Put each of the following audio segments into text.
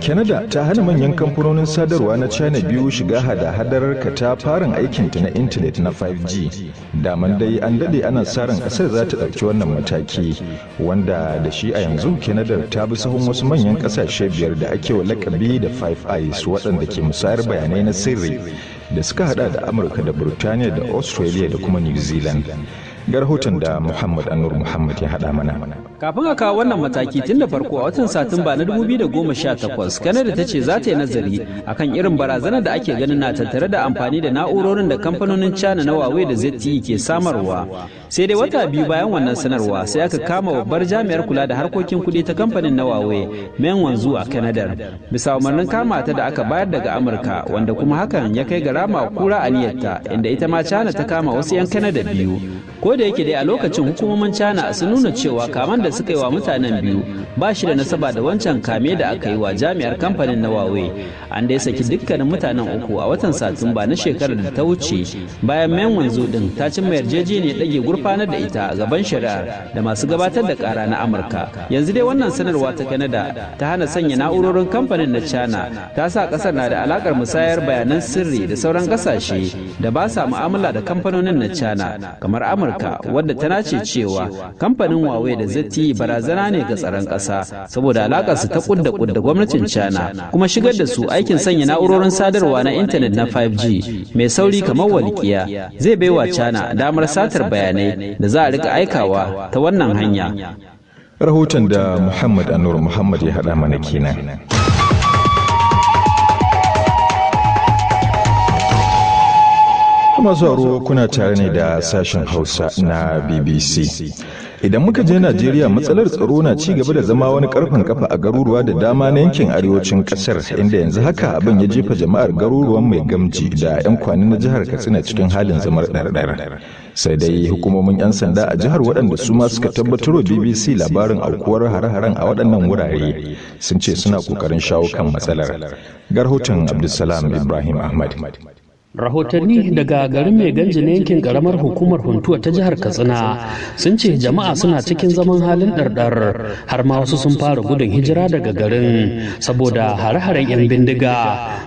Canada ta hana manyan kamfanonin sadarwa na China biyu shiga hada-hadar katafaren aikinta na intanet na 5G. Daman dai an dade ana sa ran kasar za ta ɗauki wannan mataki, wanda da shi a yanzu Canada ta bi sahun wasu manyan ƙasashe biyar da ake wa lakabi da Five Eyes, waɗanda ke musayar bayanai na sirri da suka hada da Amurka da Burtaniya da Australia da kuma New Zealand. Ga rahoton da Muhammad Anur Muhammad ya haɗa mana. Kafin a kawo wannan mataki tun da farko a watan Satumba na 2018, Canada ta ce za ta yi nazari akan irin barazanar da ake ganin na tattare da amfani da na'urorin da kamfanonin China na Huawei da ZTE ke samarwa. Sai dai wata biyu bayan wannan sanarwa sai aka kama babbar jami'ar kula da harkokin kuɗi ta kamfanin na Huawei, Meng Wanzhou a Canada, bisa umarnin kama ta da aka bayar daga Amurka, wanda kuma hakan ya kai ga rama kura aniyarta, inda ita ma China ta kama wasu 'yan Canada biyu. Ko da yake dai a lokacin hukumomin China sun nuna cewa kaman da suka yi wa mutanen biyu ba shi da nasaba da wancan kame da aka yi wa jami'ar kamfanin na Huawei. An dai saki dukkanin mutanen uku a watan Satumba na shekarar da ta wuce, bayan Meng Wanzhou din ta cimma yarjejeniyar dage gurfanar da ita a gaban shari'ar da masu gabatar da kara na Amurka. Yanzu dai wannan sanarwa ta Canada ta hana sanya na'urorin kamfanin na China ta sa kasar na da alakar musayar bayanan sirri da sauran kasashe da ba sa mu'amala da kamfanonin na China, kamar Amurka, wadda ta nace cewa kamfanin Huawei da ZTE barazana ne ga tsaron ƙasa saboda alakar su ta kudda gwamnatin China, kuma shigar da su aikin sanya na'urorin sadarwa na intanet na 5G mai sauri kamar walƙiya zai baiwa China damar satar bayanai da za a rika aikawa ta wannan hanya. Rahoton da Muhammad Anur Muhammad ya haɗa mana kenan. Masu aro kuna tare ne da sashen Hausa na BBC. Idan muka je Najeriya, matsalar tsaro na ci gaba da zama wani karfin kafa a garuruwa da dama na yankin arewacin kasar, inda yanzu haka abin ya jefa jama'ar garuruwan Mai Gamji da 'yan kwani na jihar Katsina cikin halin zamar ɗarɗar. Sai dai hukumomin 'yan sanda a jihar, waɗanda su ma suka tabbatar wa BBC labarin aukuwar hare-haren a waɗannan wurare, sun ce suna ƙoƙarin shawo kan matsalar. Ga rahoton Abdulsalam Ibrahim Ahmad. Rahotanni daga garin Mai Gamji na yankin karamar hukumar Huntuwa ta jihar Katsina sun ce jama'a suna cikin zaman halin ɗarɗar, har ma wasu sun fara gudun hijira daga garin saboda hare-haren 'yan bindiga.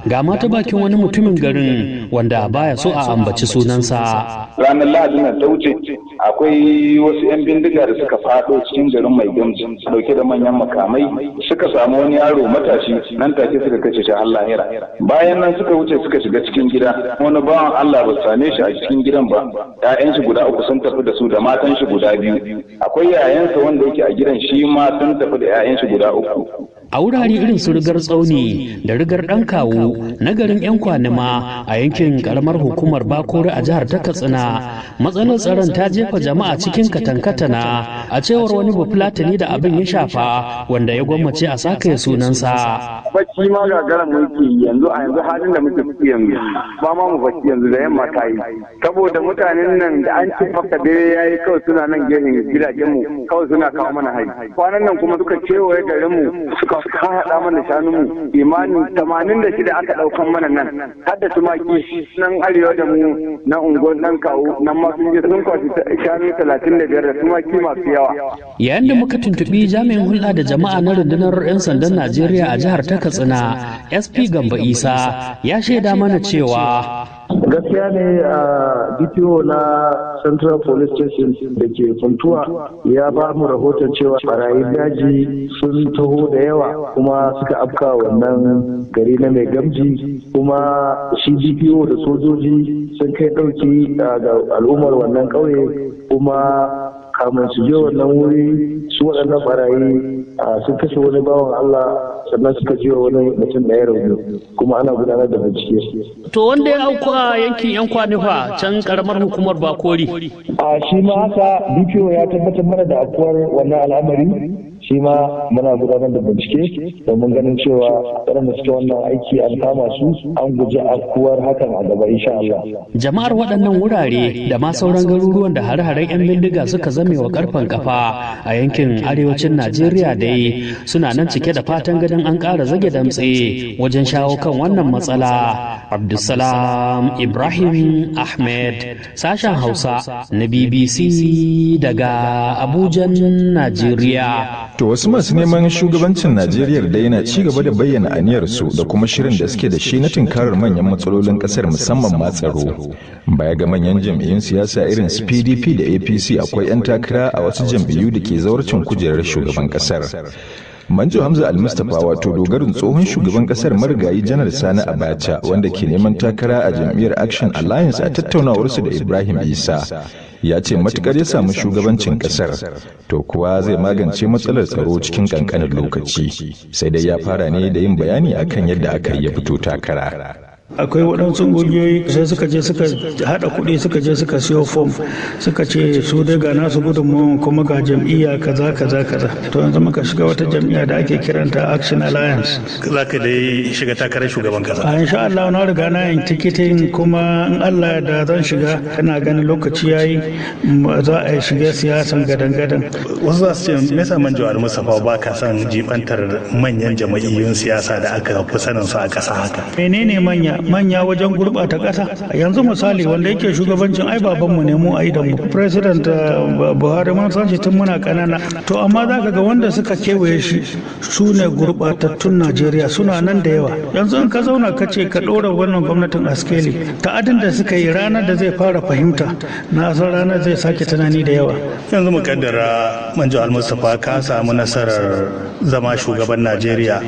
Ga mata bakin wani mutumin garin wanda baya so a ambaci sunansa. Ranar Lahadi na ta wuce akwai wasu 'yan bindiga da suka faɗo cikin garin Mai Gamji dauke da manyan makamai, suka samu wani yaro matashi, nan take suka kashe shi har lahira. Bayan nan suka wuce suka shiga cikin gida, wani bawan Allah ba same shi a cikin gidan ba. Ya'yan shi guda uku sun tafi da su da matan shi guda biyu. Akwai yayansa wanda yake a gidan, shi ma sun tafi da 'ya'yan shi guda uku. A wurare irin su rigar tsauni da rigar ɗan kawu na garin 'yan kwanima a yankin karamar hukumar Bakore a jihar ta Katsina, matsalar tsaron ta jefa jama'a cikin katankatana, a cewar wani bafulatani da abin ya shafa, wanda ya gwammace a sakaye sunansa. Bacci ma gagaran mulki yanzu halin da muke ciki yanzu ba ma mu bacci yanzu da yamma ta yi, saboda mutanen nan da an ce maka dare yayi kawai suna nan gefen gidajen mu kawai suna kawo mana hari. Kwanan nan kuma suka kewaye garin mu suka haɗa mana shanun mu imanin 86 aka ɗaukan mana nan, har da tumaki nan arewa da mu na unguwar ɗan kawo nan ma sun je sun kwashi shanu 35 da tumaki masu yawa. Yayin da muka tuntuɓi jami'in hulɗa da jama'a na rundunar 'yan sandan Najeriya a jihar ta Katsina, SP Gamba Isa ya shaida mana cewa gaskiya ne a DPO na Central Police Station da ke Funtuwa ya ba mu rahoton cewa barayin daji sun taho da yawa kuma suka afka wannan gari na Mai Gamji, kuma shi DPO da sojoji sun kai ɗauki ga al'ummar wannan ƙauye, kuma kamun su je wannan wuri su waɗannan barayi sun kashe wani bawan Allah, sannan suka je wani mutum da ya rauni, kuma ana gudanar da bincike. To wanda ya auku a yankin 'yan kwanifa can karamar hukumar Bakori? A shi ma haka DPO ya tabbatar mana da aukuwar wannan al'amari, shi ma muna gudanar da bincike domin ganin cewa waɗanda suke wannan aiki an kama su, an guji afkuwar hakan a gaba insha Allah. Jama'ar waɗannan wurare da ma sauran garuruwan da hare-haren 'yan bindiga suka zame wa karfan kafa a yankin arewacin Najeriya dai suna nan cike da fatan ganin an ƙara zage damtse wajen shawo kan wannan matsala. Abdulsalam Ibrahim Ahmed, sashen Hausa na BBC daga Abuja, Najeriya. To wasu masu neman shugabancin Najeriya da yana ci gaba da bayyana aniyarsu da kuma shirin da suke da shi na tunkarar manyan matsalolin kasar musamman ma tsaro. Baya ga manyan jam'iyyun siyasa irin su PDP da APC akwai 'yan takara a wasu jam'iyyu da ke zawarcin kujerar shugaban kasar. Manjo Hamza Al-Mustapha wato dogarin tsohon shugaban kasar marigayi Janar Sani Abacha wanda ke neman takara a jam'iyyar Action Alliance a tattaunawarsu da Ibrahim Isa ya ce matukar ya samu shugabancin kasar to kuwa zai magance matsalar tsaro cikin kankanin lokaci, sai dai ya fara ne da yin bayani akan yadda aka yi ya fito takara. Akwai waɗansu ƙungiyoyi sai suka je suka haɗa kuɗi suka je suka siyo fom suka ce su dai ga nasu gudunmawa kuma ga jam'iyya kaza to yanzu muka shiga wata jam'iyya da ake kiranta Action Alliance. Za ka dai shiga takarar shugaban kasa? A insha Allah na riga na yin tikitin kuma in Allah da zan shiga kana ganin lokaci yayi za a shiga siyasan gadan-gadan. Wasu za su ce me yasa Manjo Al-Mustapha ba ka son jibantar manyan jama'iyyun siyasa da aka fi sanin su a ƙasa haka? Menene manya wajen gurɓata ƙasa? Yanzu misali wanda yake shugabancin ai babanmu ne mu ai da mu president Buhari mun san shi tun muna ƙanana, to amma za ka ga wanda suka kewaye shi su ne gurɓatattun Najeriya suna nan da yawa. Yanzu in ka zauna ka ce ka ɗora wannan gwamnatin askeli ta'adin da suka yi ranar da zai fara fahimta na san ranar zai sake tunani da yawa. Yanzu mu kaddara Manjo Al-Mustapha ka samu nasarar zama shugaban Najeriya,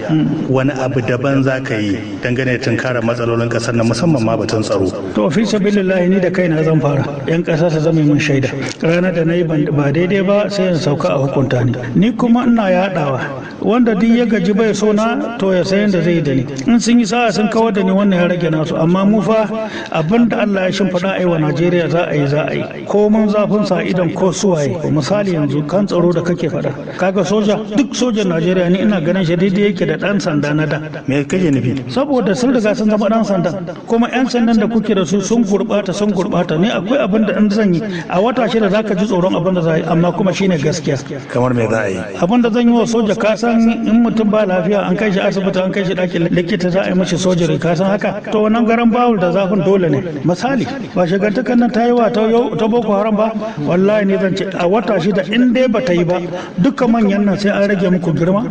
wani abu daban za ka yi dangane da tunkarar matsalolin kasar na musamman ma batun tsaro? To fi sabilillahi ni da kaina zan fara, yan kasa su zama min shaida ranar da na yi ba daidai ba sai in sauka a hukunta ni kuma ina yaɗawa wanda duk ya gaji bai so na to ya sayan da zai da ni, in sun yi sa'a sun kawar da ni wannan ya rage nasu, amma mu fa abin da Allah ya shimfiɗa a yi wa Najeriya za a yi ko mun zafin sa idan ko suwaye. Misali yanzu kan tsaro da kake faɗa kaga soja, duk sojan Najeriya ni ina ganin shi daidai yake da ɗan sanda na da. Me kake nufi? Saboda sun riga sun zama ɗan sanda, kuma 'yan sandan da kuke da su sun gurɓata ne. Akwai abin da in zan yi a wata shida zaka ji tsoron abin da za a yi, amma kuma shine gaskiya. Kamar me za a yi? Abin da zan yi wa soja, ka san in mutum ba lafiya an kai shi asibiti an kai shi ɗakin likita za a yi mashi sojiri, ka san haka, to wannan garan bawul da zafin dole ne. Misali ba shigantakan nan ta yi wa ta Boko Haram ba, wallahi ne zan ce a wata shida in dai ba ta yi ba duka manyan nan sai an rage muku girma,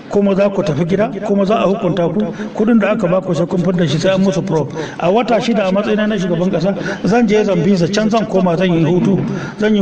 kuma za ku tafi gida, kuma za a hukunta ku, kudin da aka ba ku sai kun fitar shi sai an musu probe. A wata shida a matsayin na shugaban kasa zan je Zambisa, can zan koma zan yi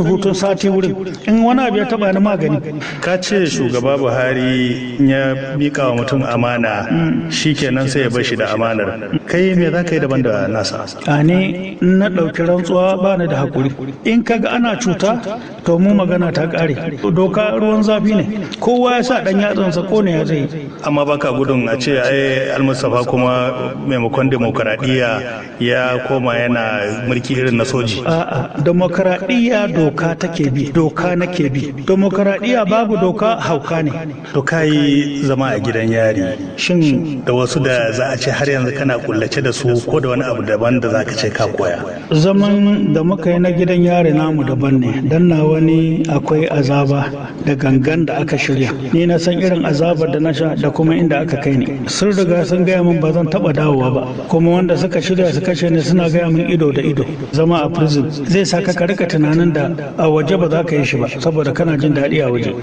hutun sati wurin, in wani abu ya taba ni magani. Ka ce shugaba Buhari ya mika wa mutum amana shikenan sai ya bar shi da amanar, kai me za ka yi daban da nasa? A ne na ɗauki rantsuwa ba ni da hakuri, in kaga ana cuta to mu magana ta ƙare. Doka ruwan zafi ne, kowa ya sa ɗan yatsansa ko ne ya zai. Amma baka gudun a ce ai Al-Mustapha kuma maimakon demokaradiyya ya koma yana mulki irin na soji? A'a, demokaradiyya doka take bi, doka nake bi. Demokaradiyya babu doka hauka ne. To kai zama a gidan yari, shin da wasu da za a ce har yanzu kana kullace da su ko da wani abu daban da za ka ce ka koya? Zaman da muka yi na gidan yari namu daban ne, dan na wani akwai azaba da gangan da aka shirya. Ni na san irin azabar da na sha da kuma inda aka kai ni. Sun riga sun gaya min ba zan taba dawowa ba, kuma wanda suka shirya su kashe ni suna gaya min ido da ido. Zama a prison zai saka ka rika tunanin da a waje ba za ka yi shi ba saboda kana jin daɗi a waje.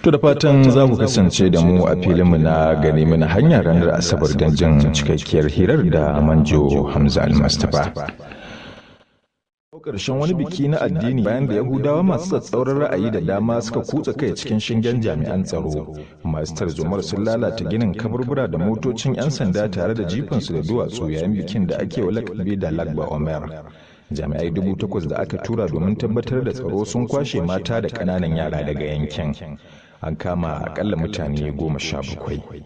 To da fatan za ku kasance da mu a filinmu na gani mana hanya ranar Asabar don jin cikakkiyar hirar da Manjo Hamza Al-Mustapha. Ƙarshen wani biki na addini bayan da Yahudawa masu tsatsauran ra'ayi da dama suka kutsa kai cikin shingen jami'an tsaro. Masu tarzomar sun lalata ginin kaburbura da motocin 'yan sanda tare da jifansu da duwatsu yayin bikin da ake wa lakabi da Lag BaOmer. Jami'ai 8,000 da aka tura domin tabbatar da tsaro sun kwashe mata da ƙananan yara daga yankin. An kama akalla mutane 17.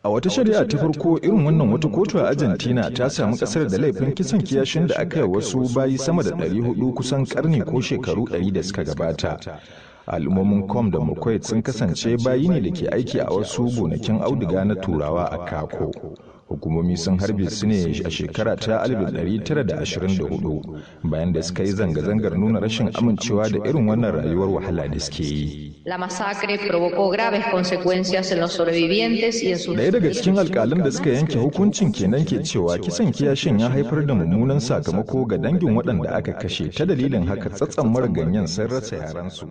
A wata shari'a ta farko irin wannan, wata kotu a Argentina ta samu kasar da laifin kisan kiyashin da aka yi wasu bayi sama da 400 kusan karni ko shekaru 100 da suka gabata. Al'ummomin Qom da Moquet sun kasance bayi ne da ke aiki a wasu gonakin auduga na Turawa a Kako. Hukumomi sun harbe su ne a shekara ta 1924 bayan da suka yi zanga-zangar nuna rashin amincewa da irin wannan rayuwar wahala da suke yi. La masacre provocó graves consecuencias en los sobrevivientes y en sus... Daya daga cikin alƙalan da suka yanke hukuncin kenan ke cewa kisan kiyashin ya haifar da mummunan sakamako ga dangin waɗanda aka kashe, ta dalilin haka tsatsan mariganyen sun rasa yaransu.